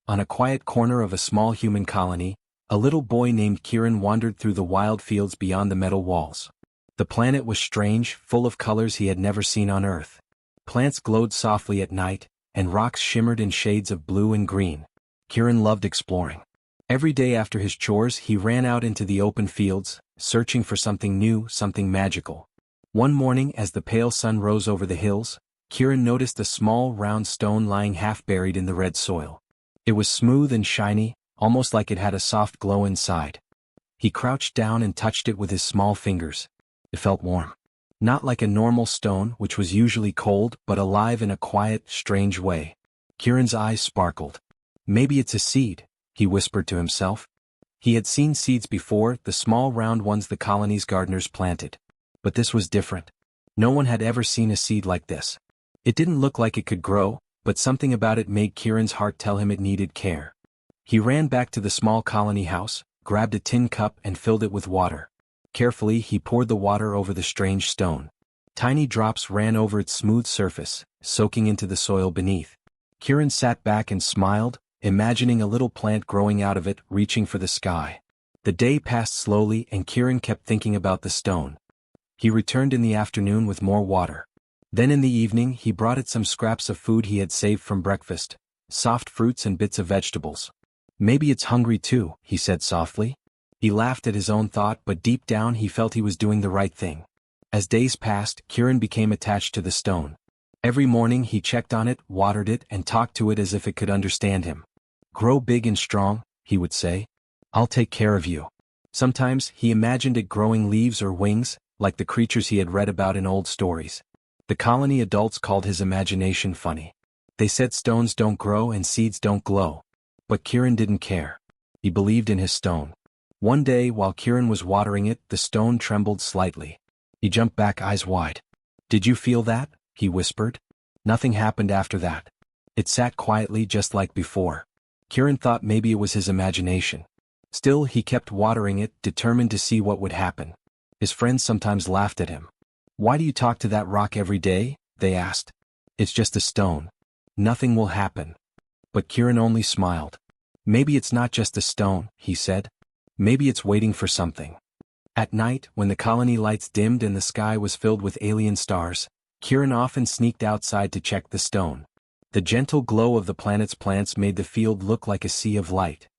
on a quiet corner of a small human colony, a little boy named Kieran wandered through the wild fields beyond the metal walls. The planet was strange, full of colors he had never seen on Earth. Plants glowed softly at night, and rocks shimmered in shades of blue and green. Kieran loved exploring. Every day after his chores he ran out into the open fields, searching for something new, something magical. One morning as the pale sun rose over the hills, Kieran noticed a small round stone lying half buried in the red soil. It was smooth and shiny, almost like it had a soft glow inside. He crouched down and touched it with his small fingers. It felt warm. Not like a normal stone, which was usually cold, but alive in a quiet, strange way. Kieran's eyes sparkled. Maybe it's a seed, he whispered to himself. He had seen seeds before, the small round ones the colony's gardeners planted. But this was different. No one had ever seen a seed like this. It didn't look like it could grow, but something about it made Kieran's heart tell him it needed care. He ran back to the small colony house, grabbed a tin cup and filled it with water. Carefully he poured the water over the strange stone. Tiny drops ran over its smooth surface, soaking into the soil beneath. Kieran sat back and smiled, imagining a little plant growing out of it, reaching for the sky. The day passed slowly and Kieran kept thinking about the stone. He returned in the afternoon with more water. Then in the evening he brought it some scraps of food he had saved from breakfast, soft fruits and bits of vegetables. Maybe it's hungry too, he said softly. He laughed at his own thought, but deep down he felt he was doing the right thing. As days passed, Kieran became attached to the stone. Every morning he checked on it, watered it, and talked to it as if it could understand him. "Grow big and strong," he would say. "I'll take care of you." Sometimes he imagined it growing leaves or wings, like the creatures he had read about in old stories. The colony adults called his imagination funny. They said stones don't grow and seeds don't glow. But Kieran didn't care. He believed in his stone. One day while Kieran was watering it, the stone trembled slightly. He jumped back, eyes wide. "Did you feel that?" he whispered. Nothing happened after that. It sat quietly just like before. Kieran thought maybe it was his imagination. Still he kept watering it, determined to see what would happen. His friends sometimes laughed at him. "Why do you talk to that rock every day?" they asked. "It's just a stone. Nothing will happen." But Kieran only smiled. "Maybe it's not just a stone," he said. "Maybe it's waiting for something." At night, when the colony lights dimmed and the sky was filled with alien stars, Kieran often sneaked outside to check the stone. The gentle glow of the planet's plants made the field look like a sea of light.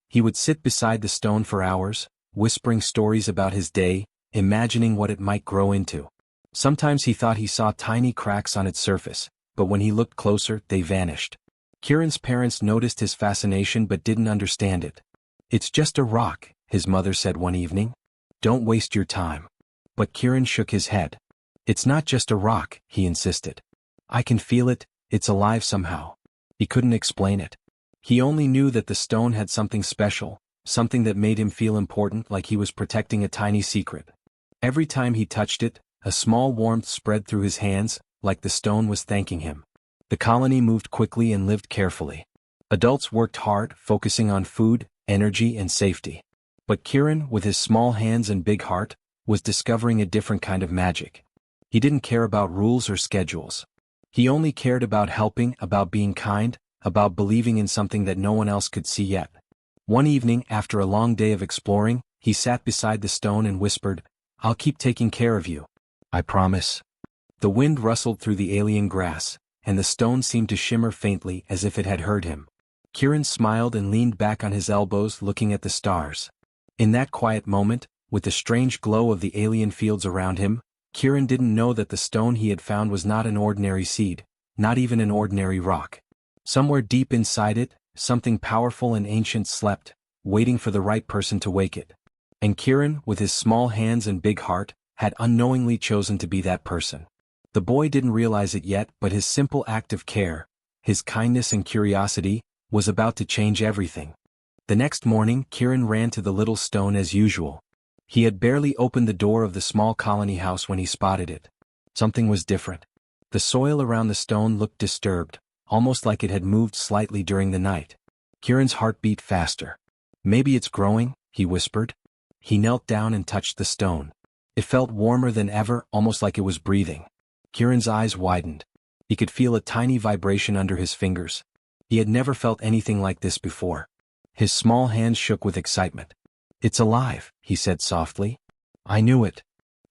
He would sit beside the stone for hours, whispering stories about his day, imagining what it might grow into. Sometimes he thought he saw tiny cracks on its surface, but when he looked closer, they vanished. Kieran's parents noticed his fascination but didn't understand it. "It's just a rock," his mother said one evening. "Don't waste your time." But Kieran shook his head. "It's not just a rock," he insisted. "I can feel it, it's alive somehow." He couldn't explain it. He only knew that the stone had something special, something that made him feel important, like he was protecting a tiny secret. Every time he touched it, a small warmth spread through his hands, like the stone was thanking him. The colony moved quickly and lived carefully. Adults worked hard, focusing on food, energy, and safety. But Kieran, with his small hands and big heart, was discovering a different kind of magic. He didn't care about rules or schedules. He only cared about helping, about being kind, about believing in something that no one else could see yet. One evening, after a long day of exploring, he sat beside the stone and whispered, "I'll keep taking care of you. I promise." The wind rustled through the alien grass, and the stone seemed to shimmer faintly as if it had heard him. Kieran smiled and leaned back on his elbows, looking at the stars. In that quiet moment, with the strange glow of the alien fields around him, Kieran didn't know that the stone he had found was not an ordinary seed, not even an ordinary rock. Somewhere deep inside it, something powerful and ancient slept, waiting for the right person to wake it. And Kieran, with his small hands and big heart, had unknowingly chosen to be that person. The boy didn't realize it yet, but his simple act of care, his kindness and curiosity, was about to change everything. The next morning, Kieran ran to the little stone as usual. He had barely opened the door of the small colony house when he spotted it. Something was different. The soil around the stone looked disturbed, almost like it had moved slightly during the night. Kieran's heart beat faster. "Maybe it's growing," he whispered. He knelt down and touched the stone. It felt warmer than ever, almost like it was breathing. Kieran's eyes widened. He could feel a tiny vibration under his fingers. He had never felt anything like this before. His small hands shook with excitement. "It's alive," he said softly. "I knew it."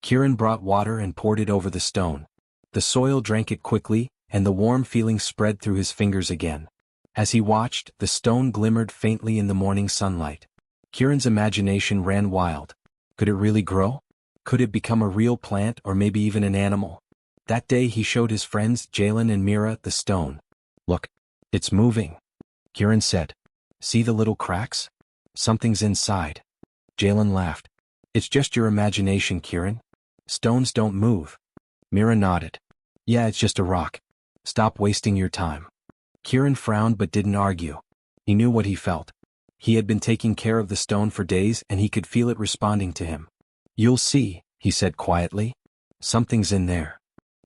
Kieran brought water and poured it over the stone. The soil drank it quickly, and the warm feeling spread through his fingers again. As he watched, the stone glimmered faintly in the morning sunlight. Kieran's imagination ran wild. Could it really grow? Could it become a real plant or maybe even an animal? That day he showed his friends Jalen and Mira the stone. "Look, it's moving," Kieran said. "See the little cracks? Something's inside." Jalen laughed. "It's just your imagination, Kieran. Stones don't move." Mira nodded. "Yeah, it's just a rock. Stop wasting your time." Kieran frowned but didn't argue. He knew what he felt. He had been taking care of the stone for days and he could feel it responding to him. "You'll see," he said quietly. "Something's in there."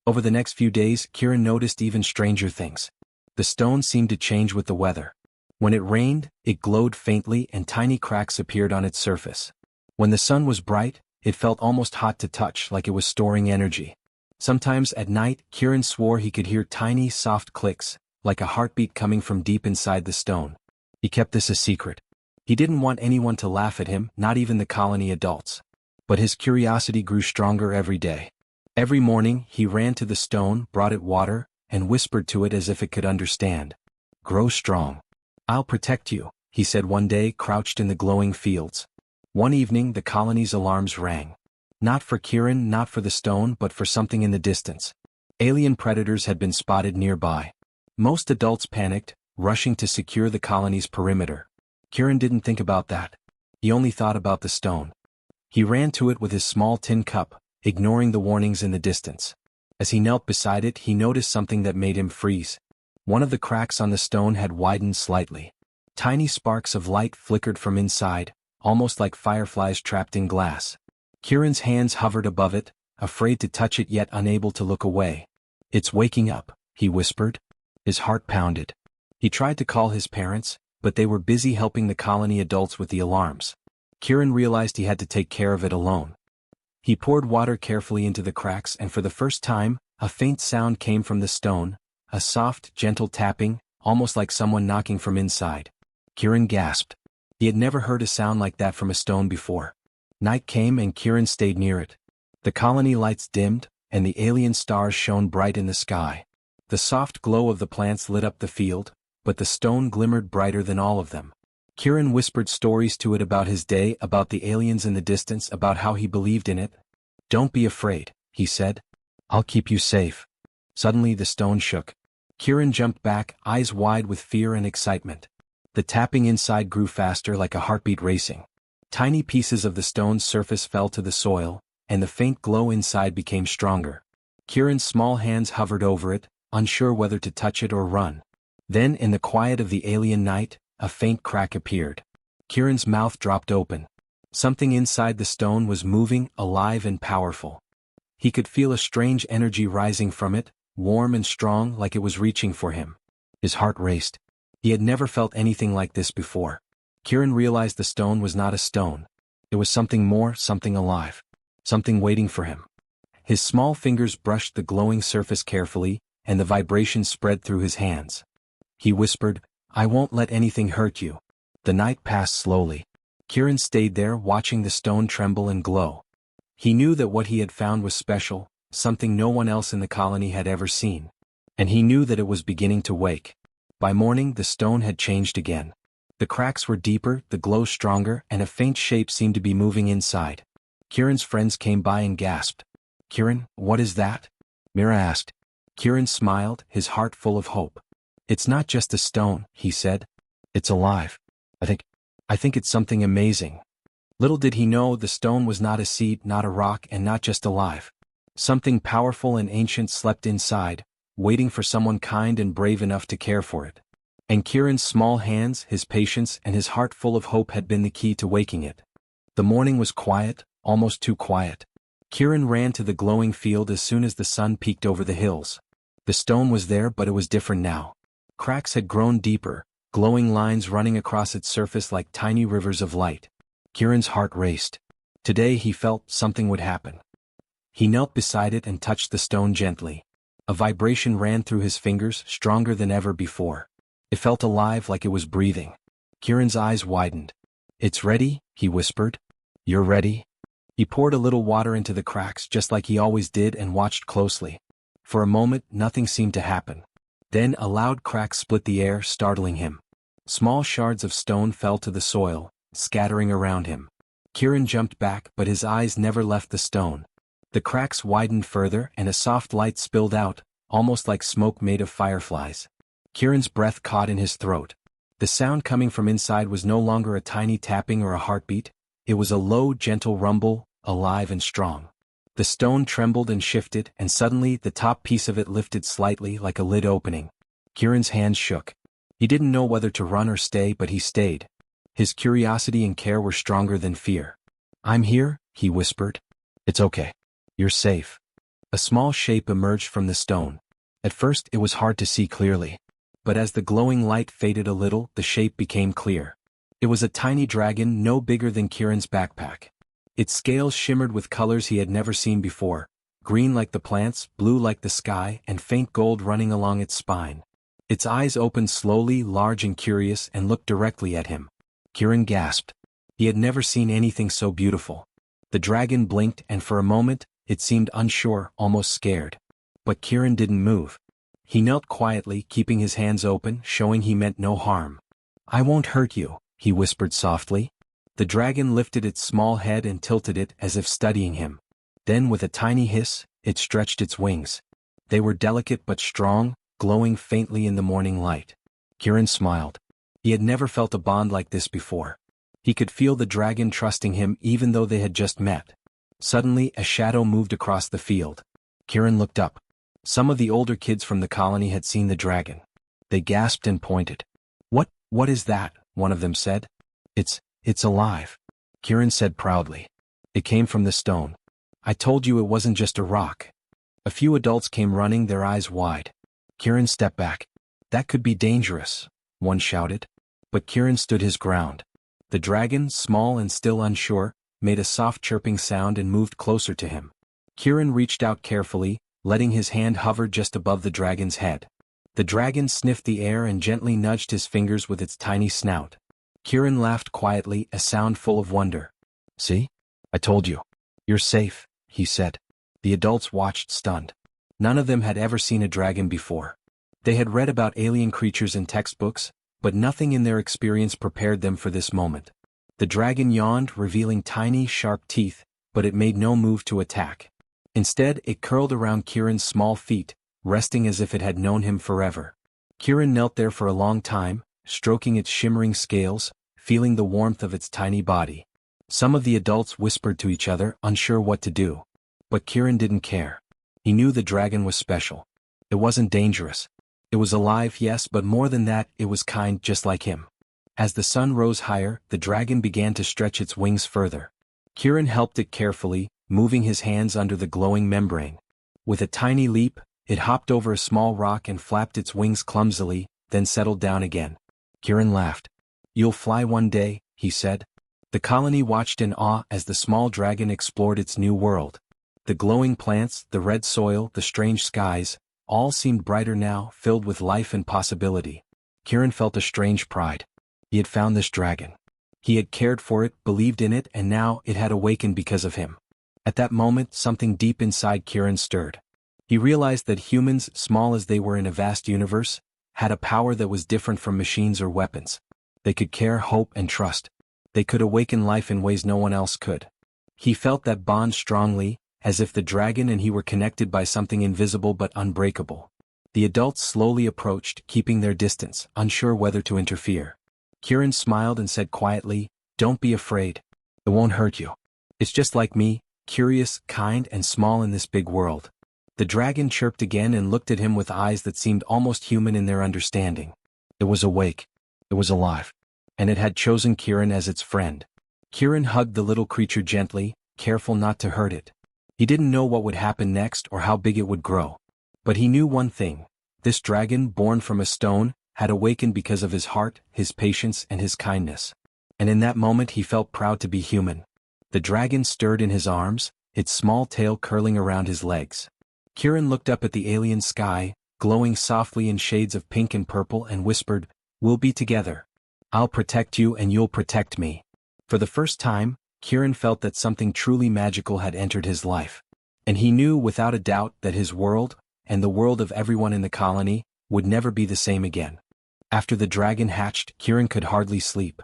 Over the next few days, Kieran noticed even stranger things. The stone seemed to change with the weather. When it rained, it glowed faintly and tiny cracks appeared on its surface. When the sun was bright, it felt almost hot to touch, like it was storing energy. Sometimes at night, Kieran swore he could hear tiny, soft clicks, like a heartbeat coming from deep inside the stone. He kept this a secret. He didn't want anyone to laugh at him, not even the colony adults. But his curiosity grew stronger every day. Every morning, he ran to the stone, brought it water, and whispered to it as if it could understand. "Grow strong. I'll protect you," he said one day, crouched in the glowing fields. One evening, the colony's alarms rang. Not for Kieran, not for the stone, but for something in the distance. Alien predators had been spotted nearby. Most adults panicked, rushing to secure the colony's perimeter. Kieran didn't think about that. He only thought about the stone. He ran to it with his small tin cup, ignoring the warnings in the distance. As he knelt beside it, he noticed something that made him freeze. One of the cracks on the stone had widened slightly. Tiny sparks of light flickered from inside, almost like fireflies trapped in glass. Kieran's hands hovered above it, afraid to touch it yet unable to look away. "It's waking up," he whispered. His heart pounded. He tried to call his parents, but they were busy helping the colony adults with the alarms. Kieran realized he had to take care of it alone. He poured water carefully into the cracks and for the first time, a faint sound came from the stone, a soft, gentle tapping, almost like someone knocking from inside. Kieran gasped. He had never heard a sound like that from a stone before. Night came and Kieran stayed near it. The colony lights dimmed, and the alien stars shone bright in the sky. The soft glow of the plants lit up the field, but the stone glimmered brighter than all of them. Kieran whispered stories to it about his day, about the aliens in the distance, about how he believed in it. "Don't be afraid," he said. "I'll keep you safe." Suddenly the stone shook. Kieran jumped back, eyes wide with fear and excitement. The tapping inside grew faster, like a heartbeat racing. Tiny pieces of the stone's surface fell to the soil, and the faint glow inside became stronger. Kieran's small hands hovered over it, unsure whether to touch it or run. Then, in the quiet of the alien night, a faint crack appeared. Kieran's mouth dropped open. Something inside the stone was moving, alive and powerful. He could feel a strange energy rising from it, warm and strong, like it was reaching for him. His heart raced. He had never felt anything like this before. Kieran realized the stone was not a stone. It was something more, something alive. Something waiting for him. His small fingers brushed the glowing surface carefully, and the vibration spread through his hands. He whispered, "I won't let anything hurt you." The night passed slowly. Kieran stayed there, watching the stone tremble and glow. He knew that what he had found was special, something no one else in the colony had ever seen. And he knew that it was beginning to wake. By morning, the stone had changed again. The cracks were deeper, the glow stronger, and a faint shape seemed to be moving inside. Kieran's friends came by and gasped. "Kieran, what is that?" Mira asked. Kieran smiled, his heart full of hope. "It's not just a stone," he said. "It's alive. I think it's something amazing." Little did he know the stone was not a seed, not a rock, and not just alive. Something powerful and ancient slept inside, waiting for someone kind and brave enough to care for it. And Kieran's small hands, his patience, and his heart full of hope had been the key to waking it. The morning was quiet, almost too quiet. Kieran ran to the glowing field as soon as the sun peeked over the hills. The stone was there, but it was different now. Cracks had grown deeper, glowing lines running across its surface like tiny rivers of light. Kieran's heart raced. Today he felt something would happen. He knelt beside it and touched the stone gently. A vibration ran through his fingers, stronger than ever before. It felt alive like it was breathing. Kieran's eyes widened. "It's ready," he whispered. "You're ready?" He poured a little water into the cracks just like he always did and watched closely. For a moment, nothing seemed to happen. Then a loud crack split the air, startling him. Small shards of stone fell to the soil, scattering around him. Kieran jumped back, but his eyes never left the stone. The cracks widened further and a soft light spilled out, almost like smoke made of fireflies. Kieran's breath caught in his throat. The sound coming from inside was no longer a tiny tapping or a heartbeat. It was a low, gentle rumble, alive and strong. The stone trembled and shifted, and suddenly the top piece of it lifted slightly like a lid opening. Kieran's hands shook. He didn't know whether to run or stay, but he stayed. His curiosity and care were stronger than fear. "I'm here," he whispered. "It's okay. You're safe." A small shape emerged from the stone. At first it was hard to see clearly. But as the glowing light faded a little, the shape became clear. It was a tiny dragon no bigger than Kieran's backpack. Its scales shimmered with colors he had never seen before, green like the plants, blue like the sky, and faint gold running along its spine. Its eyes opened slowly, large and curious, and looked directly at him. Kieran gasped. He had never seen anything so beautiful. The dragon blinked, and for a moment, it seemed unsure, almost scared. But Kieran didn't move. He knelt quietly, keeping his hands open, showing he meant no harm. "I won't hurt you," he whispered softly. The dragon lifted its small head and tilted it as if studying him. Then with a tiny hiss, it stretched its wings. They were delicate but strong, glowing faintly in the morning light. Kieran smiled. He had never felt a bond like this before. He could feel the dragon trusting him even though they had just met. Suddenly, a shadow moved across the field. Kieran looked up. Some of the older kids from the colony had seen the dragon. They gasped and pointed. What is that?" one of them said. It's alive," Kieran said proudly. "It came from the stone. I told you it wasn't just a rock." A few adults came running, their eyes wide. Kieran stepped back. "That could be dangerous," one shouted. But Kieran stood his ground. The dragon, small and still unsure, made a soft chirping sound and moved closer to him. Kieran reached out carefully, letting his hand hover just above the dragon's head. The dragon sniffed the air and gently nudged his fingers with its tiny snout. Kieran laughed quietly, a sound full of wonder. "See? I told you. You're safe," he said. The adults watched stunned. None of them had ever seen a dragon before. They had read about alien creatures in textbooks, but nothing in their experience prepared them for this moment. The dragon yawned, revealing tiny, sharp teeth, but it made no move to attack. Instead, it curled around Kieran's small feet, resting as if it had known him forever. Kieran knelt there for a long time, stroking its shimmering scales, feeling the warmth of its tiny body. Some of the adults whispered to each other, unsure what to do. But Kieran didn't care. He knew the dragon was special. It wasn't dangerous. It was alive, yes, but more than that, it was kind, just like him. As the sun rose higher, the dragon began to stretch its wings further. Kieran helped it carefully, moving his hands under the glowing membrane. With a tiny leap, it hopped over a small rock and flapped its wings clumsily, then settled down again. Kieran laughed. "You'll fly one day," he said. The colony watched in awe as the small dragon explored its new world. The glowing plants, the red soil, the strange skies, all seemed brighter now, filled with life and possibility. Kieran felt a strange pride. He had found this dragon. He had cared for it, believed in it, and now it had awakened because of him. At that moment, something deep inside Kieran stirred. He realized that humans, small as they were in a vast universe, had a power that was different from machines or weapons. They could care, hope, and trust. They could awaken life in ways no one else could. He felt that bond strongly, as if the dragon and he were connected by something invisible but unbreakable. The adults slowly approached, keeping their distance, unsure whether to interfere. Kieran smiled and said quietly, "Don't be afraid. It won't hurt you. It's just like me, curious, kind, and small in this big world." The dragon chirped again and looked at him with eyes that seemed almost human in their understanding. It was awake. It was alive. And it had chosen Kieran as its friend. Kieran hugged the little creature gently, careful not to hurt it. He didn't know what would happen next or how big it would grow. But he knew one thing. This dragon, born from a stone, had awakened because of his heart, his patience, and his kindness. And in that moment he felt proud to be human. The dragon stirred in his arms, its small tail curling around his legs. Kieran looked up at the alien sky, glowing softly in shades of pink and purple, and whispered, We'll be together. I'll protect you and you'll protect me. For the first time, Kieran felt that something truly magical had entered his life. And he knew without a doubt that his world, and the world of everyone in the colony, would never be the same again. After the dragon hatched, Kieran could hardly sleep.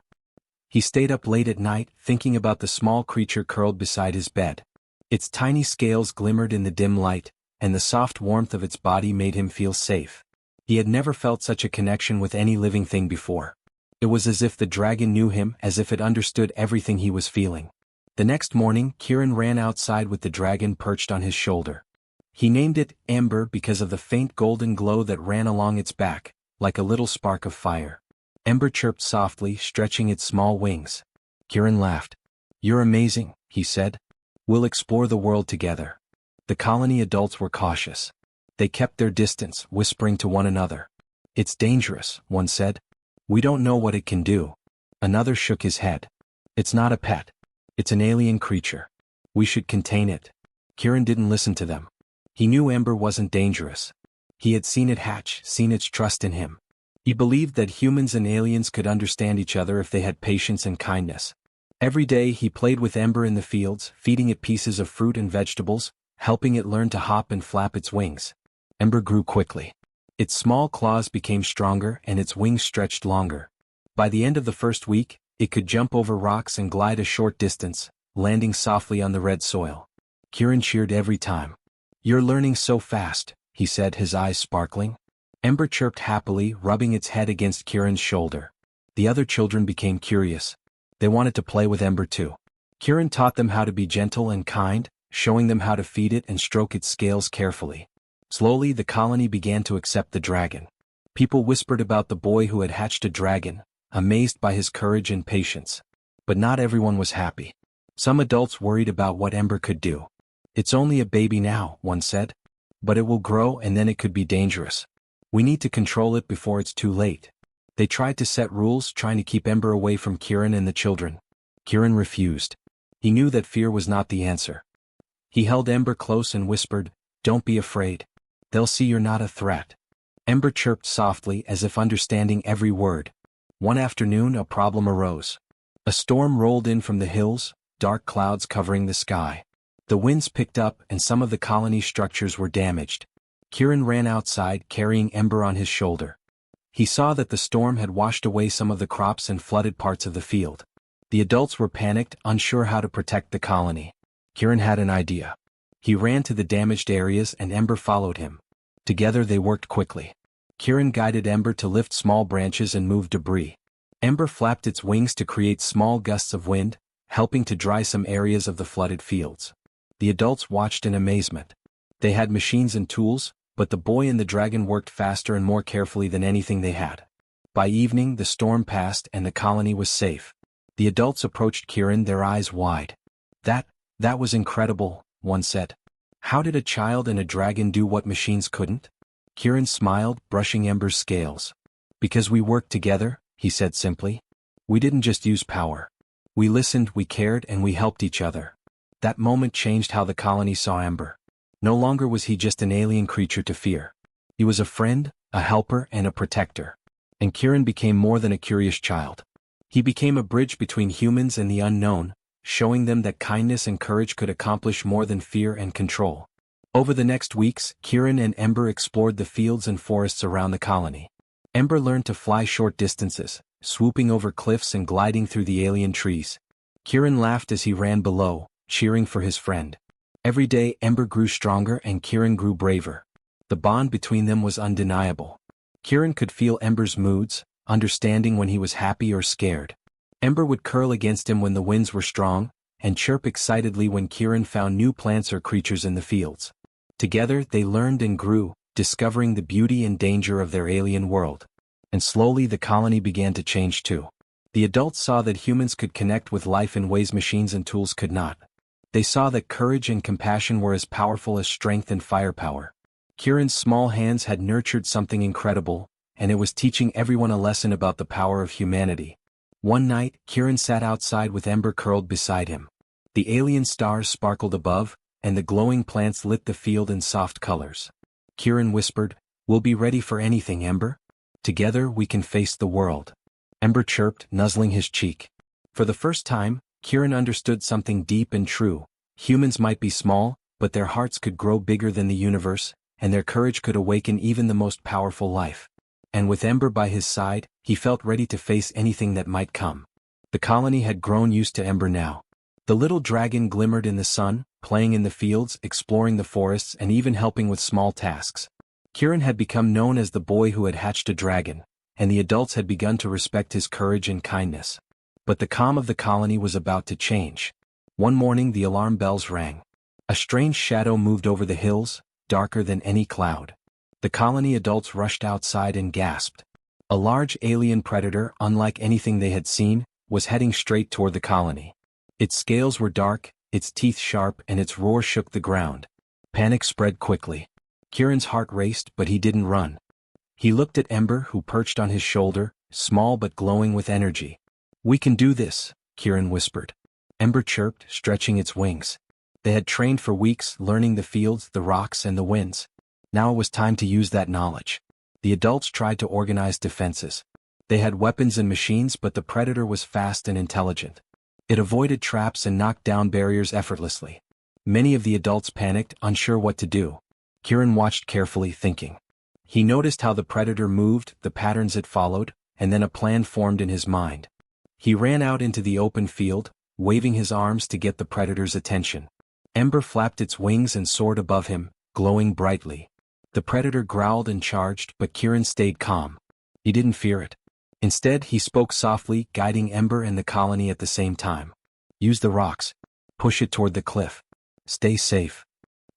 He stayed up late at night, thinking about the small creature curled beside his bed. Its tiny scales glimmered in the dim light, and the soft warmth of its body made him feel safe. He had never felt such a connection with any living thing before. It was as if the dragon knew him, as if it understood everything he was feeling. The next morning, Kieran ran outside with the dragon perched on his shoulder. He named it Ember because of the faint golden glow that ran along its back, like a little spark of fire. Ember chirped softly, stretching its small wings. Kieran laughed. "You're amazing," he said. "We'll explore the world together." The colony adults were cautious. They kept their distance, whispering to one another. "It's dangerous," one said. "We don't know what it can do." Another shook his head. "It's not a pet. It's an alien creature. We should contain it." Kieran didn't listen to them. He knew Ember wasn't dangerous. He had seen it hatch, seen its trust in him. He believed that humans and aliens could understand each other if they had patience and kindness. Every day he played with Ember in the fields, feeding it pieces of fruit and vegetables, helping it learn to hop and flap its wings. Ember grew quickly. Its small claws became stronger and its wings stretched longer. By the end of the first week, it could jump over rocks and glide a short distance, landing softly on the red soil. Kieran cheered every time. "You're learning so fast," he said, his eyes sparkling. Ember chirped happily, rubbing its head against Kieran's shoulder. The other children became curious. They wanted to play with Ember too. Kieran taught them how to be gentle and kind, showing them how to feed it and stroke its scales carefully. Slowly the colony began to accept the dragon. People whispered about the boy who had hatched a dragon, amazed by his courage and patience. But not everyone was happy. Some adults worried about what Ember could do. "It's only a baby now," one said. "But it will grow and then it could be dangerous. We need to control it before it's too late." They tried to set rules, trying to keep Ember away from Kieran and the children. Kieran refused. He knew that fear was not the answer. He held Ember close and whispered, "Don't be afraid. They'll see you're not a threat." Ember chirped softly, as if understanding every word. One afternoon a problem arose. A storm rolled in from the hills, dark clouds covering the sky. The winds picked up and some of the colony's structures were damaged. Kieran ran outside, carrying Ember on his shoulder. He saw that the storm had washed away some of the crops and flooded parts of the field. The adults were panicked, unsure how to protect the colony. Kieran had an idea. He ran to the damaged areas and Ember followed him. Together they worked quickly. Kieran guided Ember to lift small branches and move debris. Ember flapped its wings to create small gusts of wind, helping to dry some areas of the flooded fields. The adults watched in amazement. They had machines and tools, but the boy and the dragon worked faster and more carefully than anything they had. By evening the storm passed and the colony was safe. The adults approached Kieran, their eyes wide. That was incredible," one said. "How did a child and a dragon do what machines couldn't?" Kieran smiled, brushing Ember's scales. "Because we worked together," he said simply. "We didn't just use power. We listened, we cared, and we helped each other." That moment changed how the colony saw Ember. No longer was he just an alien creature to fear. He was a friend, a helper, and a protector. And Kieran became more than a curious child. He became a bridge between humans and the unknown, showing them that kindness and courage could accomplish more than fear and control. Over the next weeks, Kieran and Ember explored the fields and forests around the colony. Ember learned to fly short distances, swooping over cliffs and gliding through the alien trees. Kieran laughed as he ran below, cheering for his friend. Every day Ember grew stronger and Kieran grew braver. The bond between them was undeniable. Kieran could feel Ember's moods, understanding when he was happy or scared. Ember would curl against him when the winds were strong, and chirp excitedly when Kieran found new plants or creatures in the fields. Together they learned and grew, discovering the beauty and danger of their alien world. And slowly the colony began to change too. The adults saw that humans could connect with life in ways machines and tools could not. They saw that courage and compassion were as powerful as strength and firepower. Kieran's small hands had nurtured something incredible, and it was teaching everyone a lesson about the power of humanity. One night, Kieran sat outside with Ember curled beside him. The alien stars sparkled above, and the glowing plants lit the field in soft colors. Kieran whispered, "We'll be ready for anything, Ember." Together we can face the world. Ember chirped, nuzzling his cheek. For the first time, Kieran understood something deep and true. Humans might be small, but their hearts could grow bigger than the universe, and their courage could awaken even the most powerful life. And with Ember by his side, he felt ready to face anything that might come. The colony had grown used to Ember now. The little dragon glimmered in the sun, playing in the fields, exploring the forests, and even helping with small tasks. Kieran had become known as the boy who had hatched a dragon, and the adults had begun to respect his courage and kindness. But the calm of the colony was about to change. One morning the alarm bells rang. A strange shadow moved over the hills, darker than any cloud. The colony adults rushed outside and gasped. A large alien predator, unlike anything they had seen, was heading straight toward the colony. Its scales were dark, its teeth sharp, and its roar shook the ground. Panic spread quickly. Kieran's heart raced, but he didn't run. He looked at Ember, who perched on his shoulder, small but glowing with energy. "We can do this," Kieran whispered. Ember chirped, stretching its wings. They had trained for weeks, learning the fields, the rocks, and the winds. Now it was time to use that knowledge. The adults tried to organize defenses. They had weapons and machines, but the predator was fast and intelligent. It avoided traps and knocked down barriers effortlessly. Many of the adults panicked, unsure what to do. Kieran watched carefully, thinking. He noticed how the predator moved, the patterns it followed, and then a plan formed in his mind. He ran out into the open field, waving his arms to get the predator's attention. Ember flapped its wings and soared above him, glowing brightly. The predator growled and charged, but Kieran stayed calm. He didn't fear it. Instead, he spoke softly, guiding Ember and the colony at the same time. "Use the rocks. Push it toward the cliff. Stay safe."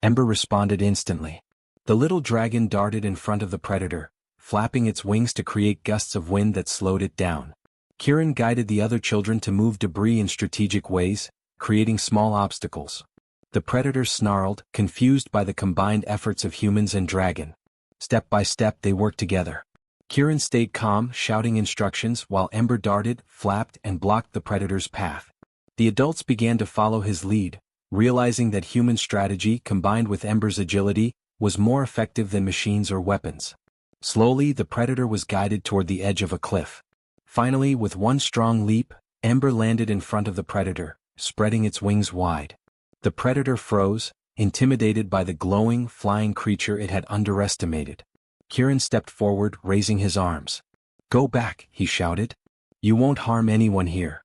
Ember responded instantly. The little dragon darted in front of the predator, flapping its wings to create gusts of wind that slowed it down. Kieran guided the other children to move debris in strategic ways, creating small obstacles. The predator snarled, confused by the combined efforts of humans and dragon. Step by step they worked together. Kieran stayed calm, shouting instructions while Ember darted, flapped, and blocked the predator's path. The adults began to follow his lead, realizing that human strategy combined with Ember's agility was more effective than machines or weapons. Slowly the predator was guided toward the edge of a cliff. Finally, with one strong leap, Ember landed in front of the predator, spreading its wings wide. The predator froze, intimidated by the glowing, flying creature it had underestimated. Kieran stepped forward, raising his arms. "Go back," he shouted. "You won't harm anyone here."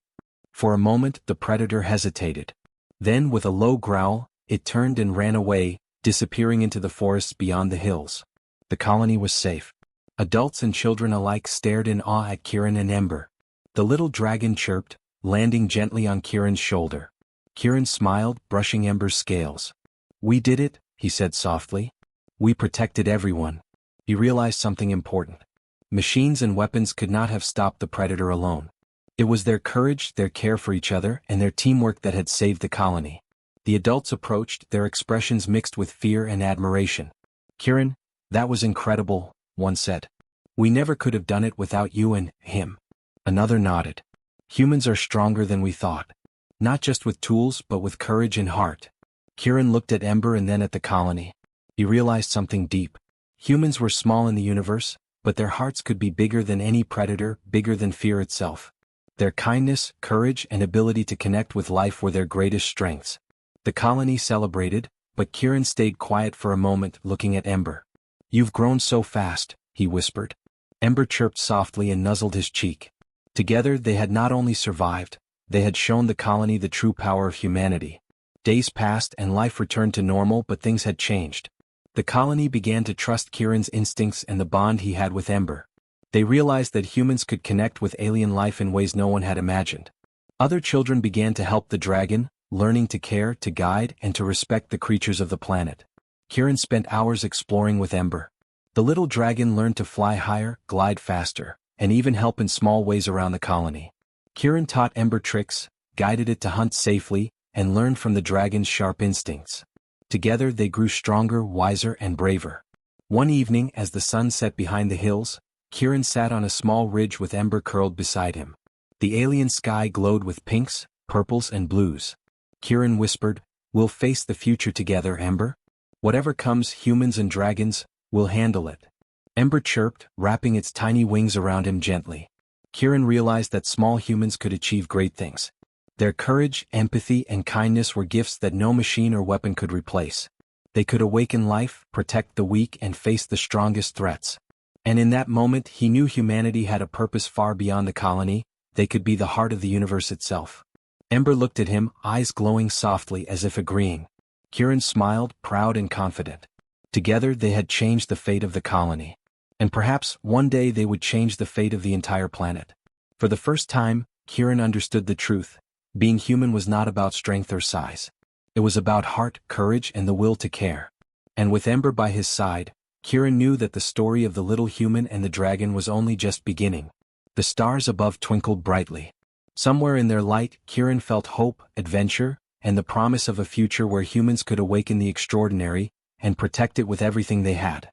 For a moment the predator hesitated. Then, with a low growl, it turned and ran away, disappearing into the forests beyond the hills. The colony was safe. Adults and children alike stared in awe at Kieran and Ember. The little dragon chirped, landing gently on Kieran's shoulder. Kieran smiled, brushing Ember's scales. "We did it," he said softly. "We protected everyone." He realized something important. Machines and weapons could not have stopped the predator alone. It was their courage, their care for each other, and their teamwork that had saved the colony. The adults approached, their expressions mixed with fear and admiration. "Kieran, that was incredible," one said. "We never could have done it without you and him." Another nodded. "Humans are stronger than we thought. Not just with tools, but with courage and heart." Kieran looked at Ember and then at the colony. He realized something deep. Humans were small in the universe, but their hearts could be bigger than any predator, bigger than fear itself. Their kindness, courage, and ability to connect with life were their greatest strengths. The colony celebrated, but Kieran stayed quiet for a moment, looking at Ember. "You've grown so fast," he whispered. Ember chirped softly and nuzzled his cheek. Together they had not only survived, they had shown the colony the true power of humanity. Days passed and life returned to normal, but things had changed. The colony began to trust Kieran's instincts and the bond he had with Ember. They realized that humans could connect with alien life in ways no one had imagined. Other children began to help the dragon, learning to care, to guide, and to respect the creatures of the planet. Kieran spent hours exploring with Ember. The little dragon learned to fly higher, glide faster, and even help in small ways around the colony. Kieran taught Ember tricks, guided it to hunt safely, and learned from the dragon's sharp instincts. Together they grew stronger, wiser, and braver. One evening, as the sun set behind the hills, Kieran sat on a small ridge with Ember curled beside him. The alien sky glowed with pinks, purples, and blues. Kieran whispered, "We'll face the future together, Ember. Whatever comes, humans and dragons, we'll handle it." Ember chirped, wrapping its tiny wings around him gently. Kieran realized that small humans could achieve great things. Their courage, empathy, and kindness were gifts that no machine or weapon could replace. They could awaken life, protect the weak, and face the strongest threats. And in that moment he knew humanity had a purpose far beyond the colony. They could be the heart of the universe itself. Ember looked at him, eyes glowing softly as if agreeing. Kieran smiled, proud and confident. Together they had changed the fate of the colony. And perhaps, one day they would change the fate of the entire planet. For the first time, Kieran understood the truth. Being human was not about strength or size. It was about heart, courage, and the will to care. And with Ember by his side, Kieran knew that the story of the little human and the dragon was only just beginning. The stars above twinkled brightly. Somewhere in their light, Kieran felt hope, adventure, and the promise of a future where humans could awaken the extraordinary and protect it with everything they had.